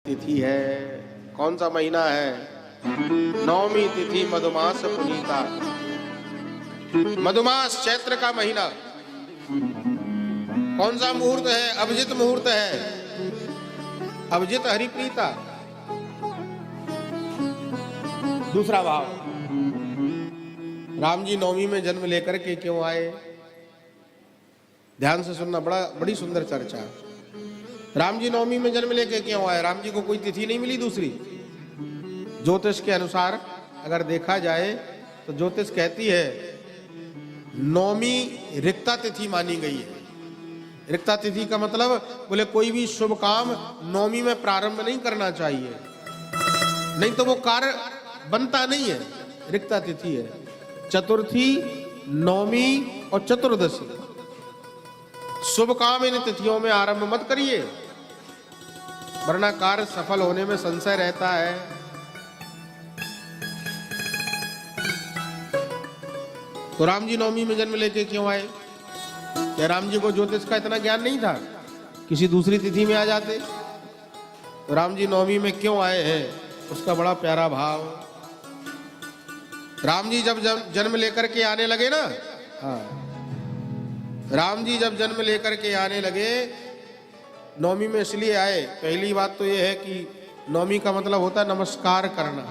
तिथि है, कौन सा महीना है? नवमी तिथि मधुमास पुनीता। मधुमास चैत्र का महीना। कौन सा मुहूर्त है? अभिजित मुहूर्त है, अभिजित हरिप्रीता। दूसरा भाव, राम जी नवमी में जन्म लेकर के क्यों आए? ध्यान से सुनना, बड़ी सुंदर चर्चा है। राम जी नवमी में जन्म लेके क्यों आए? राम जी को कोई तिथि नहीं मिली दूसरी? ज्योतिष के अनुसार अगर देखा जाए तो ज्योतिष कहती है नवमी रिक्ता तिथि मानी गई है। रिक्ता तिथि का मतलब बोले कोई भी शुभ काम नवमी में प्रारंभ नहीं करना चाहिए, नहीं तो वो कार्य बनता नहीं है। रिक्ता तिथि है चतुर्थी, नवमी और चतुर्दशी। शुभ काम इन तिथियों में आरंभ मत करिए, वरना कार्य सफल होने में संशय रहता है। तो राम जी नवमी में जन्म लेके क्यों आए? क्या राम जी को ज्योतिष का इतना ज्ञान नहीं था? किसी दूसरी तिथि में आ जाते। तो राम जी नवमी में क्यों आए हैं, उसका बड़ा प्यारा भाव। राम जी जब जन्म लेकर के आने लगे ना, हाँ, राम जी जब जन्म लेकर के आने लगे नवमी में इसलिए आए। पहली बात तो यह है कि नवमी का मतलब होता है नमस्कार करना।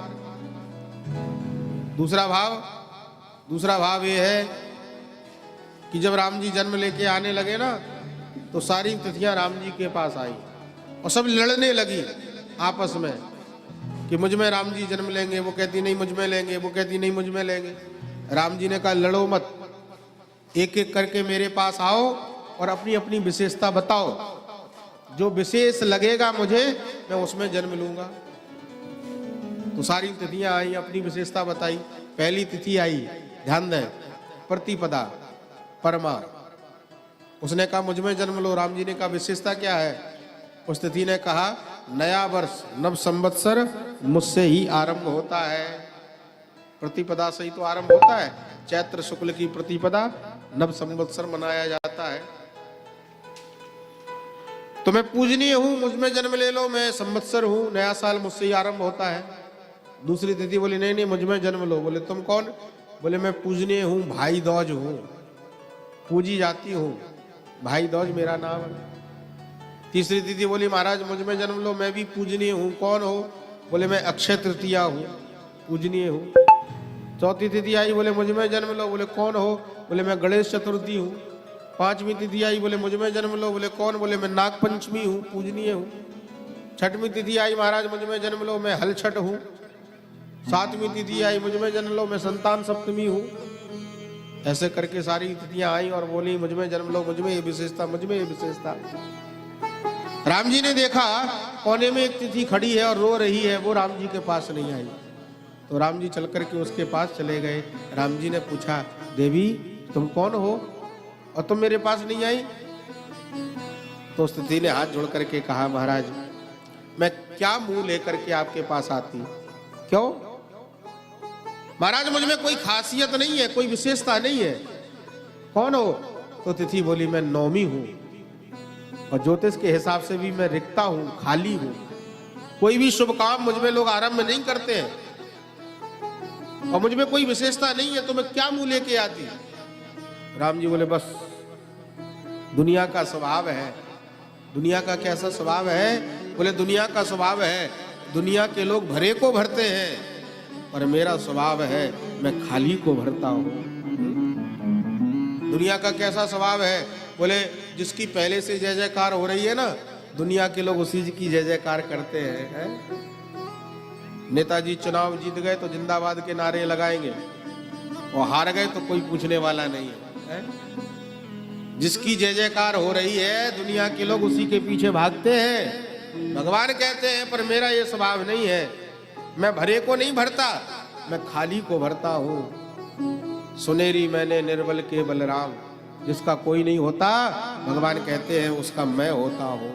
दूसरा भाव यह है कि जब राम जी जन्म लेके आने लगे ना तो सारी तिथियां राम जी के पास आई और सब लड़ने लगी आपस में कि मुझ में राम जी जन्म लेंगे। वो कहती नहीं मुझ में लेंगे, वो कहती नहीं मुझ में लेंगे। राम जी ने कहा लड़ो मत, एक एक करके मेरे पास आओ और अपनी अपनी विशेषता बताओ। जो विशेष लगेगा मुझे मैं उसमें जन्म लूंगा। तो सारी तिथियां आई, अपनी विशेषता बताई। पहली तिथि आई, ध्यान दें, प्रतिपदा परमा। उसने कहा मुझ में जन्म लो। राम जी ने कहा विशेषता क्या है? उस तिथि ने कहा नया वर्ष नव संवत्सर मुझसे ही आरंभ होता है। प्रतिपदा से ही तो आरंभ होता है। चैत्र शुक्ल की प्रतिपदा नव संवत्सर मनाया जाता है। तो मैं पूजनीय हूं, मुझ में जन्म ले लो, मैं संवत्सर हूं, नया साल मुझसे ही आरंभ होता है। दूसरी तिथि बोली नहीं नहीं मुझ में जन्म लो। बोले तुम कौन? बोले मैं पूजनीय हूं, भाई दौज हूं, पूजी जाती हूं, भाई दौज मेरा नाम है। तीसरी तिथि बोली महाराज मुझ में जन्म लो, मैं भी पूजनीय हूं। कौन हो? बोले मैं अक्षय तृतीया हूं, पूजनीय हूं। चौथी तिथि आई, बोले मुझ में जन्म लो। बोले कौन हो? बोले मैं गणेश चतुर्थी हूं। पांचवी तिथि आई, बोले मुझ में जन्म लो। बोले कौन? बोले मैं नाग पंचमी हूं, पूजनीय हूं। छठवीं तिथि आई, महाराज मुझ में जन्म लो, मैं हल छठ हूं। सातवीं तिथि आई, मुझ में जन्म लो, मैं संतान सप्तमी हूं। ऐसे करके सारी तिथियां आई और बोली मुझ में जन्म लो, मुझ में ये विशेषता, मुझ में ये विशेषता। राम जी ने देखा कोने में एक तिथि खड़ी है और रो रही है, वो राम जी के पास नहीं आई। तो राम जी चल करके उसके पास चले गए। राम जी ने पूछा देवी तुम कौन हो और तुम मेरे पास नहीं आई? तो उस तिथि ने हाथ जोड़ करके कहा महाराज मैं क्या मुंह लेकर के आपके पास आती? क्यों महाराज? मुझ में कोई खासियत नहीं है, कोई विशेषता नहीं है। कौन हो? तो तिथि बोली मैं नवमी हूं और ज्योतिष के हिसाब से भी मैं रिक्ता हूं, खाली हूं। कोई भी शुभ काम मुझ में लोग आरंभ नहीं करते हैं और मुझ में कोई विशेषता नहीं है, तो मैं क्या मुंह लेके आती? राम जी बोले बस दुनिया का स्वभाव है। दुनिया का कैसा स्वभाव है? बोले दुनिया का स्वभाव है दुनिया के लोग भरे को भरते हैं और मेरा स्वभाव है मैं खाली को भरता हूं। दुनिया का कैसा स्वभाव है? बोले जिसकी पहले से जय जयकार हो रही है ना, दुनिया के लोग उसी की जय जयकार करते हैं। नेताजी चुनाव जीत गए तो जिंदाबाद के नारे लगाएंगे और हार गए तो कोई पूछने वाला नहीं है। जिसकी जय जयकार हो रही है दुनिया के लोग उसी के पीछे भागते हैं। भगवान कहते हैं पर मेरा ये स्वभाव नहीं है, मैं भरे को नहीं भरता, मैं खाली को भरता हूं। सुनेरी मैंने निर्बल के बलराम, जिसका कोई नहीं होता भगवान कहते हैं उसका मैं होता हूं।